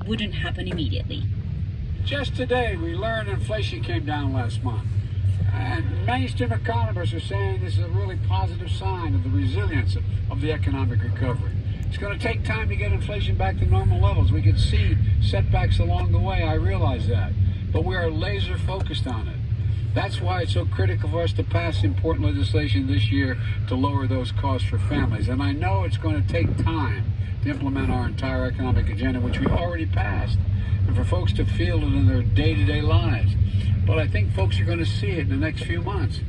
it wouldn't happen immediately. Just today, we learned inflation came down last month. And mainstream economists are saying this is a really positive sign of the resilience of the economic recovery. It's going to take time to get inflation back to normal levels. We could see setbacks along the way, I realize that. But we are laser focused on it. That's why it's so critical for us to pass important legislation this year to lower those costs for families. And I know it's going to take time to implement our entire economic agenda, which we already passed, and for folks to feel it in their day-to-day lives. But I think folks are going to see it in the next few months.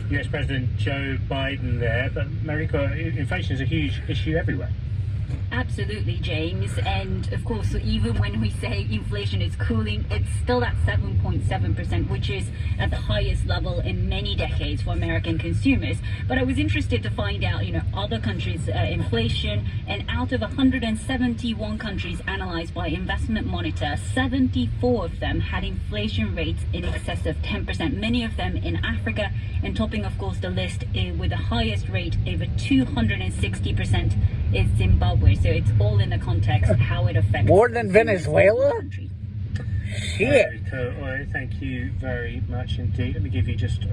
US President Joe Biden there, but Mariko, inflation is a huge issue everywhere. Absolutely, James. And of course, even when we say inflation is cooling, it's still at 7.7%, which is at the highest level in many decades for American consumers. But I was interested to find out, other countries' inflation. And out of 171 countries analyzed by Investment Monitor, 74 of them had inflation rates in excess of 10%, many of them in Africa. And topping, of course, the list with the highest rate, over 260%, is Zimbabwe. So it's all in the context of how it affects more than Venezuela. Shit. Thank you very much indeed. Let me give you just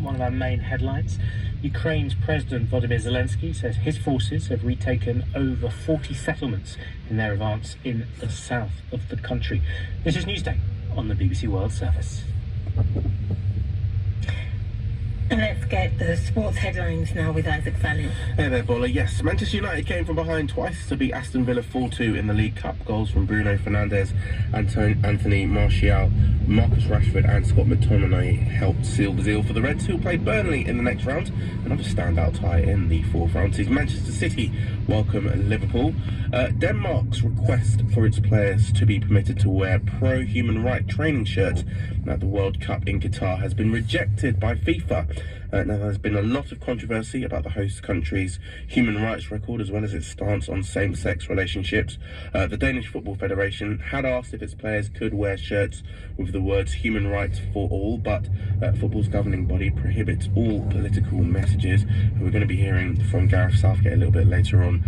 one of our main headlines. Ukraine's President Volodymyr Zelensky says his forces have retaken over 40 settlements in their advance in the south of the country. This is Newsday on the BBC World Service. And let's get the sports headlines now with Isaac Fallon. Hey there, Bola. Yes, Manchester United came from behind twice to beat Aston Villa 4-2 in the League Cup. Goals from Bruno Fernandes, Anthony Martial, Marcus Rashford and Scott McTominay helped seal the deal for the Reds, who play Burnley in the next round. Another standout tie in the fourth round sees Manchester City welcome Liverpool. Denmark's request for its players to be permitted to wear pro-human right training shirts at the World Cup in Qatar has been rejected by FIFA. Now, there's been a lot of controversy about the host country's human rights record as well as its stance on same-sex relationships. The Danish Football Federation had asked if its players could wear shirts with the words human rights for all, but football's governing body prohibits all political messages. We're going to be hearing from Gareth Southgate a little bit later on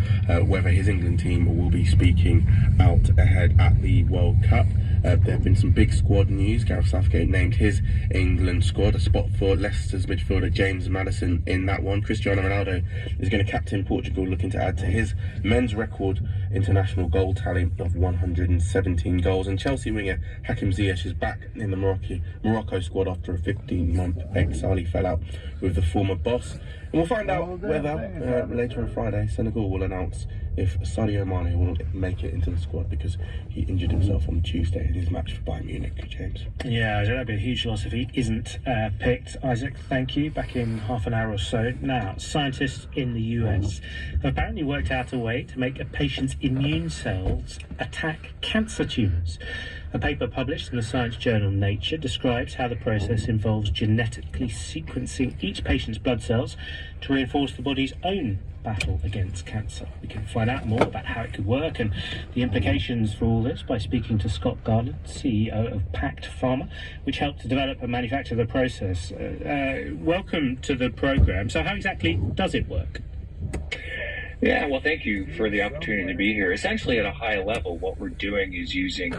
whether his England team will be speaking out ahead at the World Cup. There have been some big squad news. Gareth Southgate named his England squad, a spot for Leicester's midfielder James Maddison in that one. Cristiano Ronaldo is going to captain Portugal, looking to add to his men's record international goal tally of 117 goals. And Chelsea winger Hakim Ziyech is back in the Morocco squad after a 15-month exile. He fell out with the former boss. And we'll find out whether later on Friday Senegal will announce if Sadio Mane will make it into the squad, because he injured himself on Tuesday in his match for Bayern Munich. James. Yeah, that'd be a huge loss if he isn't picked. Isaac, thank you. Back in half an hour or so. Now, scientists in the US have apparently worked out a way to make a patient's immune cells attack cancer tumours. A paper published in the science journal Nature describes how the process involves genetically sequencing each patient's blood cells to reinforce the body's own battle against cancer. We can find out more about how it could work and the implications for all this by speaking to Scott Garland, CEO of Pact Pharma, which helped to develop and manufacture the process. Welcome to the programme. So how exactly does it work? Yeah, well, thank you for the opportunity to be here. Essentially, at a high level, what we're doing is using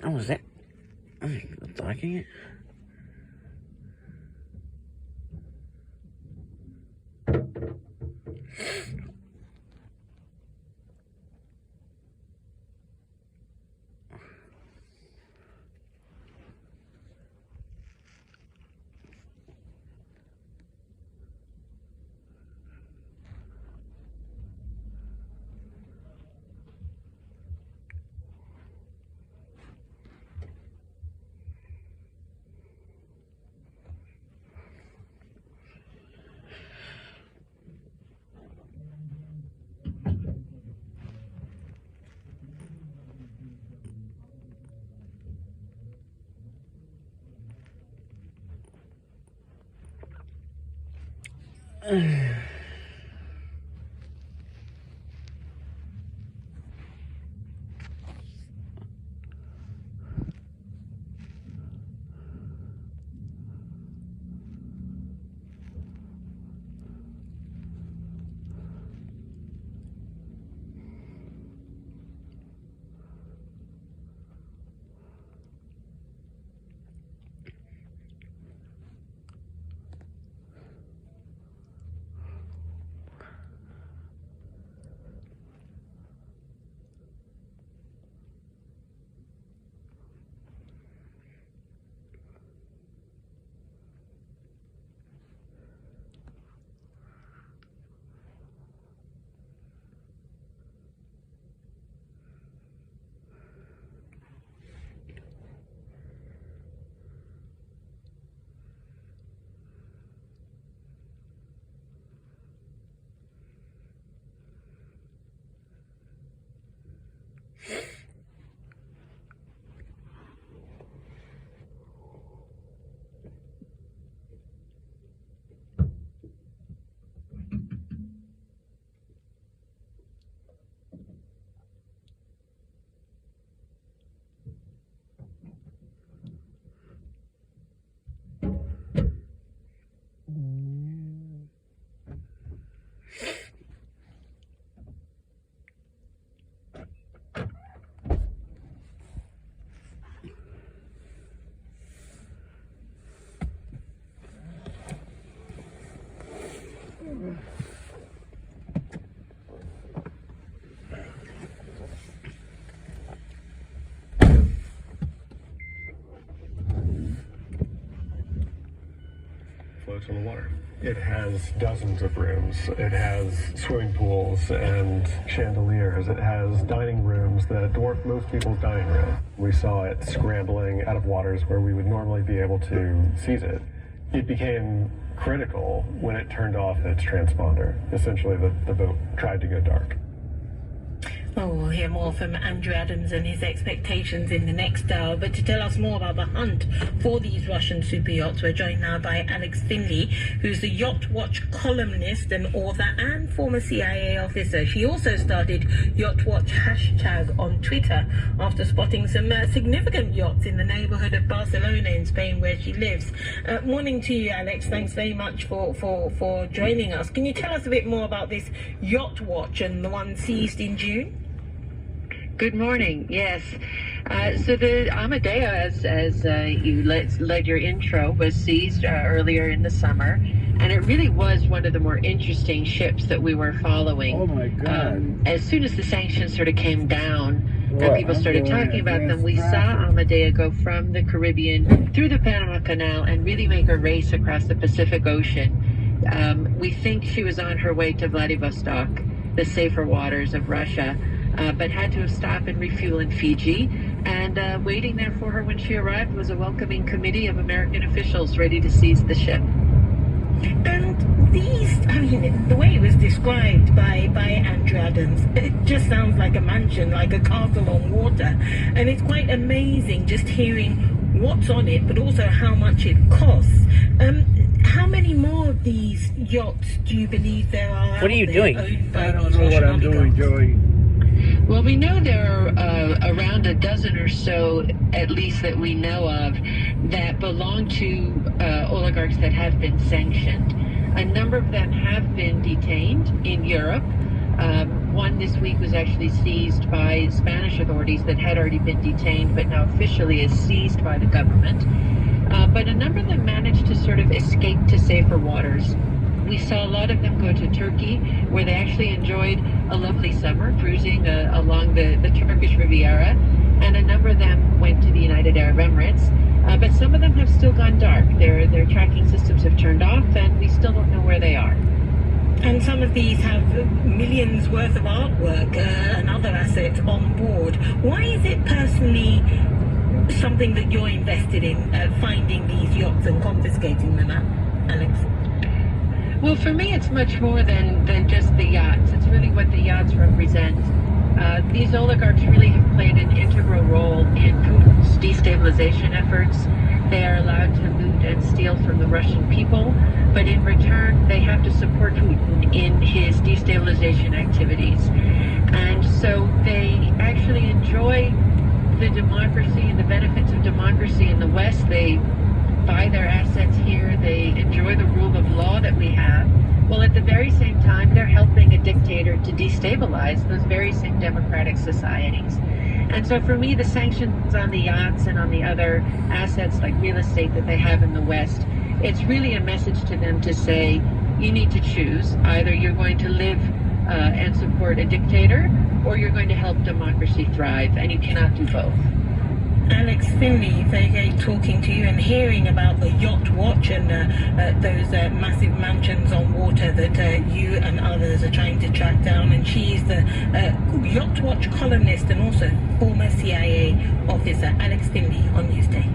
What was that? I'm liking it. Floats on the water. It has dozens of rooms. It has swimming pools and chandeliers. It has dining rooms that dwarf most people's dining room. We saw it scrambling out of waters where we would normally be able to seize it. It became critical when it turned off its transponder. Essentially, the boat tried to go dark. Oh, we'll hear more from Andrew Adams and his expectations in the next hour. But to tell us more about the hunt for these Russian super yachts, we're joined now by Alex Finley, who's the Yacht Watch columnist and author and former CIA officer. She also started Yacht Watch hashtag on Twitter after spotting some significant yachts in the neighborhood of Barcelona in Spain, where she lives. Morning to you, Alex. Thanks very much for joining us. Can you tell us a bit more about this Yacht Watch and the one seized in June? Good morning. Yes. So the Amadeo, as you led your intro, was seized earlier in the summer, and it really was one of the more interesting ships that we were following. Oh my God! As soon as the sanctions sort of came down and people started talking about them, we saw Amadeo go from the Caribbean through the Panama Canal and really make a race across the Pacific Ocean. We think she was on her way to Vladivostok, the safer waters of Russia. But had to stop and refuel in Fiji. And waiting there for her when she arrived was a welcoming committee of American officials ready to seize the ship. And these, I mean, the way it was described by Andrew Adams, it just sounds like a mansion, like a castle on water. And it's quite amazing just hearing what's on it, but also how much it costs. How many more of these yachts do you believe there are? What are you doing? I don't know what I'm doing, Joey. Well, we know there are around a dozen or so, at least that we know of, that belong to oligarchs that have been sanctioned. A number of them have been detained in Europe. One this week was actually seized by Spanish authorities that had already been detained, but now officially is seized by the government. But a number of them managed to sort of escape to safer waters. We saw a lot of them go to Turkey, where they actually enjoyed a lovely summer cruising along the Turkish Riviera, and a number of them went to the United Arab Emirates. But some of them have still gone dark. Their tracking systems have turned off, and we still don't know where they are. And some of these have millions worth of artwork and other assets on board. Why is it personally something that you're invested in, finding these yachts and confiscating them, Alex? Well, for me, it's much more than just the yachts. It's really what the yachts represent. These oligarchs really have played an integral role in Putin's destabilization efforts. They are allowed to loot and steal from the Russian people, but in return they have to support Putin in his destabilization activities. And so they actually enjoy the democracy and the benefits of democracy in the West. They buy their assets here. They enjoy the rule of law that we have. Well, at the very same time, they're helping a dictator to destabilize those very same democratic societies. And so for me, the sanctions on the yachts and on the other assets like real estate that they have in the West, it's really a message to them to say, you need to choose. Either you're going to live and support a dictator, or you're going to help democracy thrive, and you cannot do both. Alex Finley, very great talking to you and hearing about the yacht watch and those massive mansions on water that you and others are trying to track down. And she is the yacht watch columnist and also former CIA officer. Alex Finley on Newsday.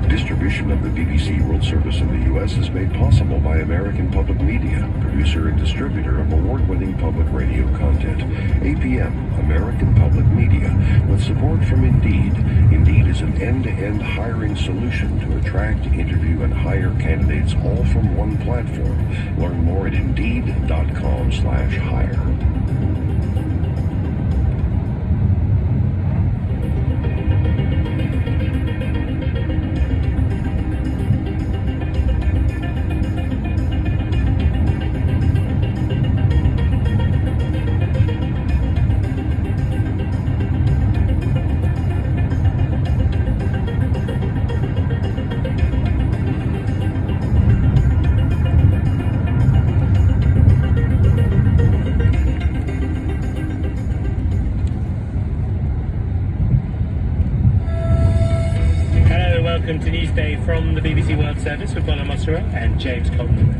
Distribution of the BBC World Service in the U.S. is made possible by American Public Media, producer and distributor of award-winning public radio content. APM, American Public Media, with support from Indeed. Indeed is an end-to-end hiring solution to attract, interview, and hire candidates all from one platform. Learn more at Indeed.com/hire. Welcome to Newsday from the BBC World Service with Bola Mossera and James Cotton.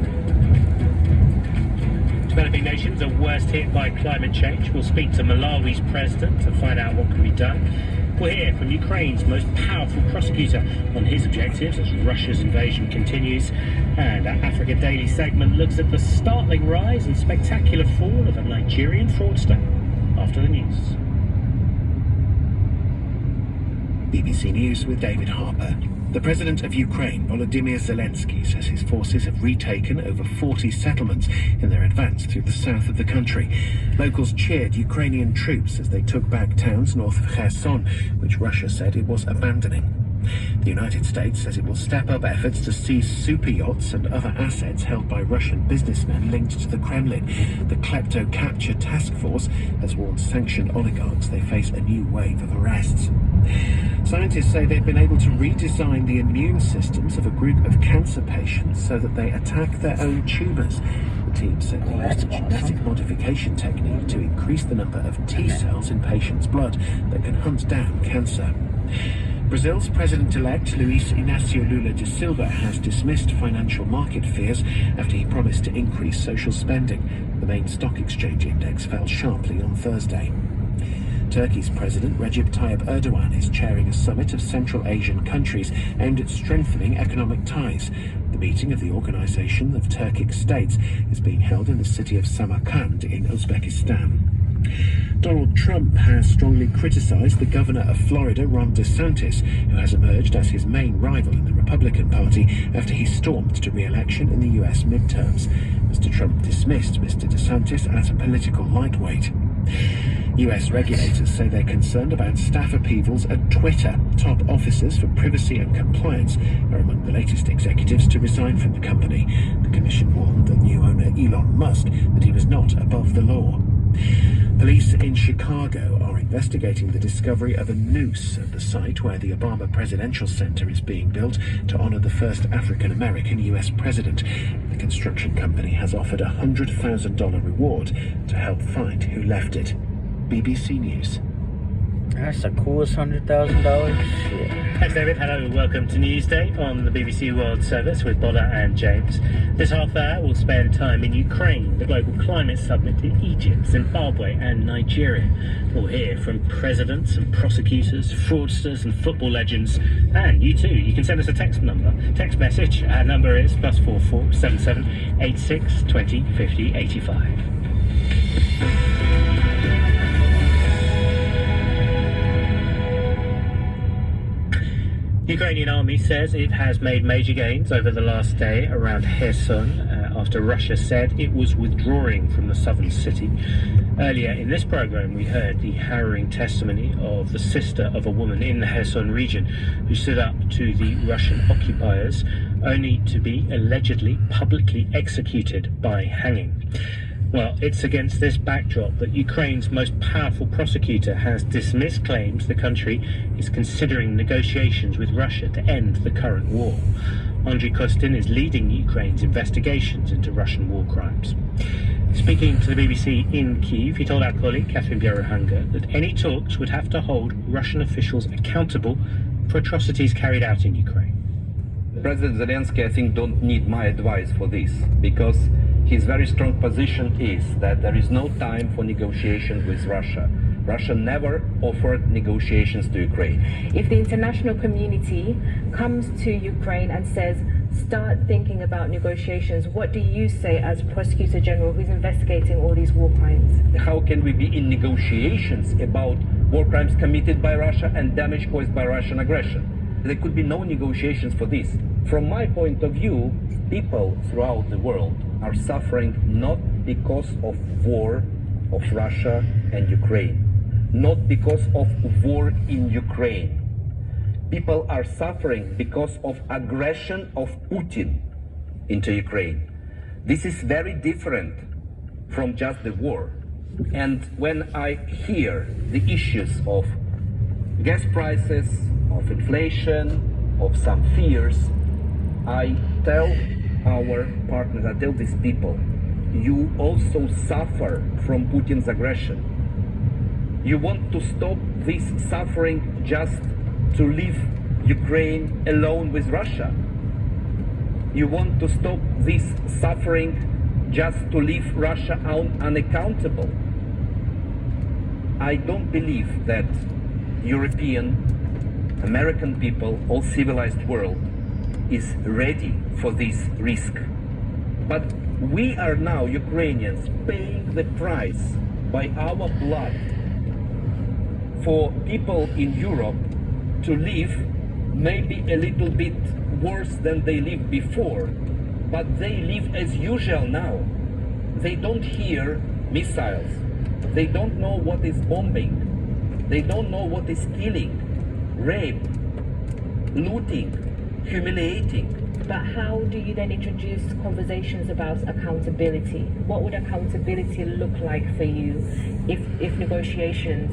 Developing nations are worst hit by climate change. We'll speak to Malawi's president to find out what can be done. We'll hear from Ukraine's most powerful prosecutor on his objectives as Russia's invasion continues. And our Africa Daily segment looks at the startling rise and spectacular fall of a Nigerian fraudster. After the news. BBC News with David Harper. The president of Ukraine, Volodymyr Zelensky, says his forces have retaken over 40 settlements in their advance through the south of the country. Locals cheered Ukrainian troops as they took back towns north of Kherson, which Russia said it was abandoning. The United States says it will step up efforts to seize super yachts and other assets held by Russian businessmen linked to the Kremlin. The Klepto Capture Task Force has warned sanctioned oligarchs they face a new wave of arrests. Scientists say they've been able to redesign the immune systems of a group of cancer patients so that they attack their own tumours. The team said they used a genetic modification technique to increase the number of T cells in patients' blood that can hunt down cancer. Brazil's president-elect Luiz Inácio Lula da Silva has dismissed financial market fears after he promised to increase social spending. The main stock exchange index fell sharply on Thursday. Turkey's President Recep Tayyip Erdogan is chairing a summit of Central Asian countries aimed at strengthening economic ties. The meeting of the Organization of Turkic States is being held in the city of Samarkand in Uzbekistan. Donald Trump has strongly criticized the governor of Florida, Ron DeSantis, who has emerged as his main rival in the Republican Party after he stormed to re-election in the U.S. midterms. Mr. Trump dismissed Mr. DeSantis as a political lightweight. US regulators say they're concerned about staff upheavals at Twitter. Top officers for privacy and compliance are among the latest executives to resign from the company. The commission warned the new owner Elon Musk that he was not above the law. Police in Chicago are investigating the discovery of a noose at the site where the Obama Presidential Center is being built to honor the first African-American U.S. president. The construction company has offered a $100,000 reward to help find who left it. BBC News. That's the coolest $100,000 shit. Thanks, David. Hello and welcome to Newsday on the BBC World Service with Bola and James. This half hour we'll spend time in Ukraine, the Global Climate Summit in Egypt, Zimbabwe and Nigeria. We'll hear from presidents and prosecutors, fraudsters and football legends. And you too, you can send us a text message. Our number is +44 77 86 20 50 85. Ukrainian army says it has made major gains over the last day around Kherson after Russia said it was withdrawing from the southern city. Earlier in this program, we heard the harrowing testimony of the sister of a woman in the Kherson region who stood up to the Russian occupiers, only to be allegedly publicly executed by hanging. Well, it's against this backdrop that Ukraine's most powerful prosecutor has dismissed claims the country is considering negotiations with Russia to end the current war. Andriy Kostin is leading Ukraine's investigations into Russian war crimes. Speaking to the BBC in Kyiv, he told our colleague Catherine Bieruhanga that any talks would have to hold Russian officials accountable for atrocities carried out in Ukraine. President Zelensky, I think, don't need my advice for this, because his very strong position is that there is no time for negotiation with Russia. Russia never offered negotiations to Ukraine. If the international community comes to Ukraine and says, start thinking about negotiations, what do you say as Prosecutor General who's investigating all these war crimes? How can we be in negotiations about war crimes committed by Russia and damage caused by Russian aggression? There could be no negotiations for this. From my point of view, people throughout the world are suffering not because of war of Russia and Ukraine, not because of war in Ukraine. People are suffering because of aggression of Putin into Ukraine. This is very different from just the war. And when I hear the issues of gas prices, of inflation, of some fears, I tell our partners, I tell these people, you also suffer from Putin's aggression. You want to stop this suffering just to leave Ukraine alone with Russia. You want to stop this suffering just to leave Russia unaccountable. I don't believe that European, American people, all civilized world is ready for this risk. But we are now, Ukrainians, paying the price by our blood for people in Europe to live maybe a little bit worse than they lived before, but they live as usual now. They don't hear missiles. They don't know what is bombing. They don't know what is killing, rape, looting, humiliating. But how do you then introduce conversations about accountability? What would accountability look like for you if negotiations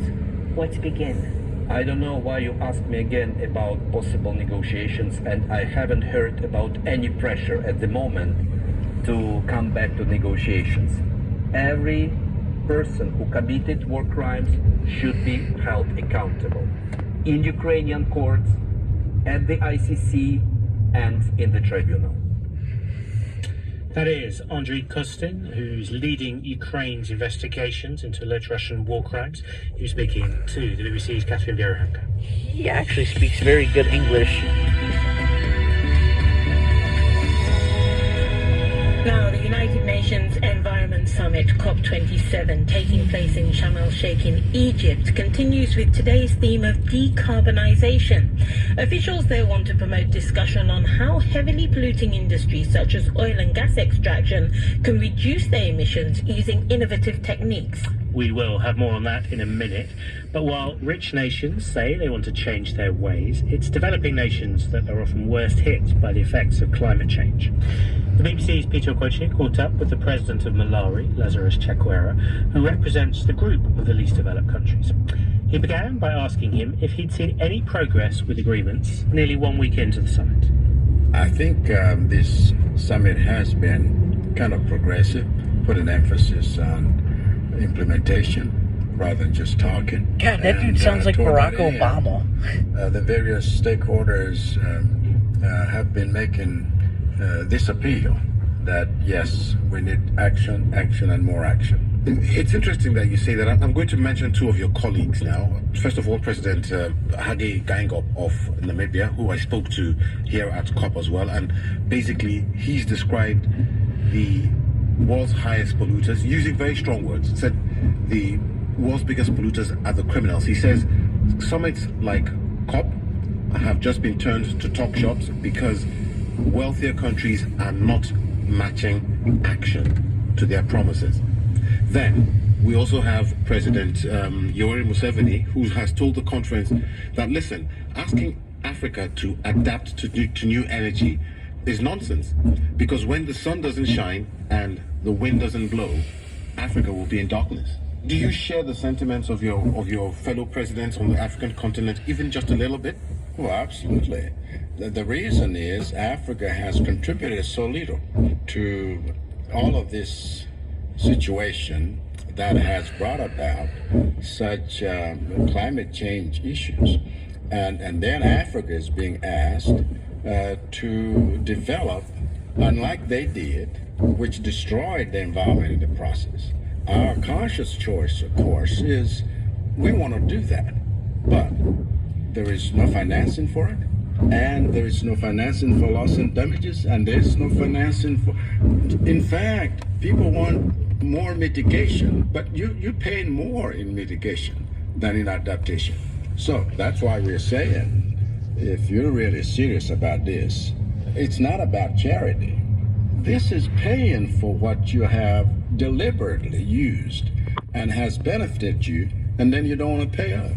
were to begin? I don't know why you ask me again about possible negotiations, and I haven't heard about any pressure at the moment to come back to negotiations. Every person who committed war crimes should be held accountable in Ukrainian courts, at the ICC, and in the tribunal. That is Andriy Kostin, who's leading Ukraine's investigations into alleged Russian war crimes. He was speaking to the BBC's Catherine Bieruhanga. He actually speaks very good English. Now, the United Nations Environment Summit, COP27, taking place in Sharm el-Sheikh in Egypt, continues with today's theme of decarbonisation. Officials there want to promote discussion on how heavily polluting industries such as oil and gas extraction can reduce their emissions using innovative techniques. We will have more on that in a minute. But while rich nations say they want to change their ways, it's developing nations that are often worst hit by the effects of climate change. The BBC's Peter Okoche caught up with the president of Malawi, Lazarus Chakwera, who represents the group of the least developed countries. He began by asking him if he'd seen any progress with agreements nearly 1 week into the summit. I think this summit has been kind of progressive, putting emphasis on implementation rather than just talking. God, that dude sounds like Barack Obama. The various stakeholders have been making this appeal that, yes, we need action, and more action. It's interesting that you say that. I'm going to mention two of your colleagues now. First of all, President Hage Geingob of Namibia, who I spoke to here at COP as well. And basically, he's described the world's highest polluters, using very strong words. He said the world's biggest polluters are the criminals. He says summits like COP have just been turned to talk shops because wealthier countries are not matching action to their promises. Then we also have President Yoweri Museveni, who has told the conference that, listen, asking Africa to adapt to new energy is nonsense, because when the sun doesn't shine and the wind doesn't blow, Africa will be in darkness. Do you share the sentiments of your fellow presidents on the African continent, even just a little bit? Well, absolutely. The reason is Africa has contributed so little to all of this situation that has brought about such climate change issues. And then Africa is being asked to develop, unlike they did, which destroyed the environment in the process. Our conscious choice, of course, is we want to do that, but there is no financing for it, and there is no financing for loss and damages, and there's no financing for... In fact, people want more mitigation, but you're paying more in mitigation than in adaptation. So that's why we're saying, if you're really serious about this, it's not about charity. This is paying for what you have deliberately used and has benefited you, and then you don't want to pay up.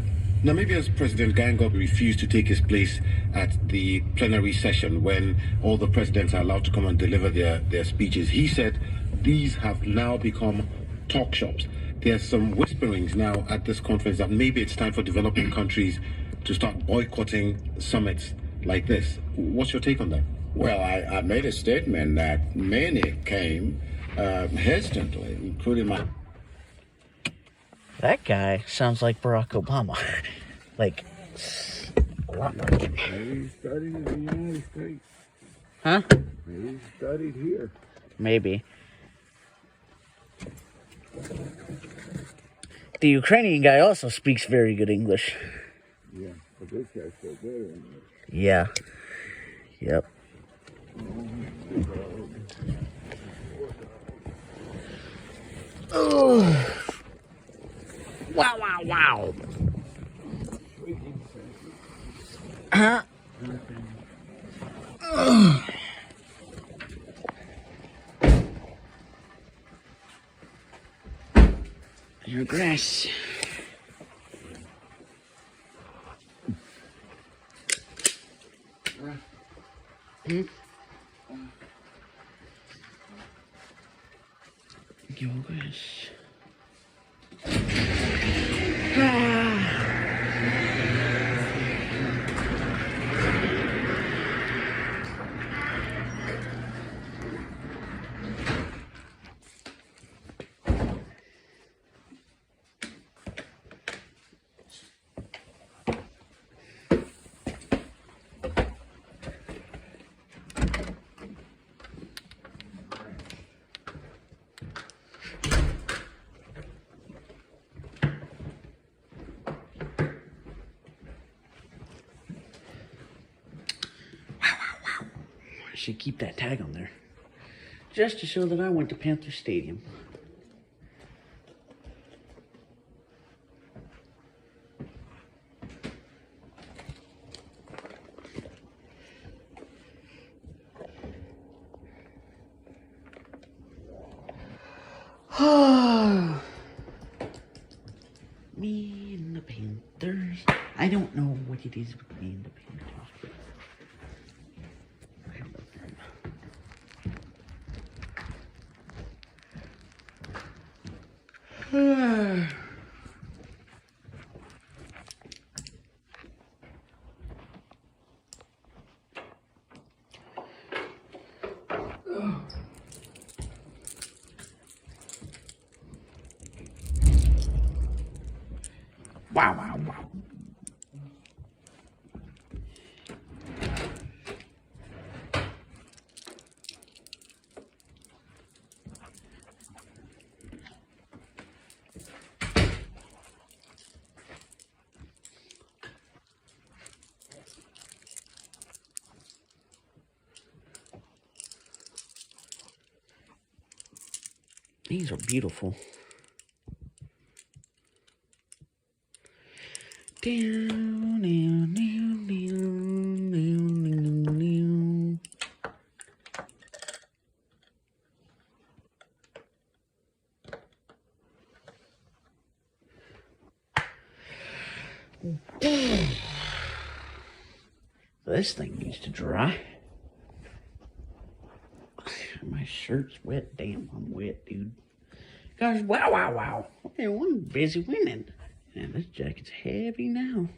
Namibia's President Gangog refused to take his place at the plenary session when all the presidents are allowed to come and deliver their speeches. He said these have now become talk shops. There's some whisperings now at this conference that maybe it's time for developing countries to start boycotting summits like this. What's your take on that? Well, I made a statement that many came hesitantly, including my... That guy sounds like Barack Obama. Like, a lot like him. Maybe he studied in the United States. Huh? Maybe he studied here. Maybe. The Ukrainian guy also speaks very good English. Yeah, but this guy spoke better English. Yeah. Yep. Oh. Wow, wow, wow. Huh? Your grass. Hmm? Your grass. I should keep that tag on there, just to show that I went to Panther Stadium. Me and the Panthers. I don't know what it is with me and the Panthers, but I love them. Wow, wow, wow. These are beautiful. This thing needs to dry. My shirt's wet. Damn, I'm wet, dude. Gosh, wow. Okay, I'm busy winning. And this jacket's heavy now.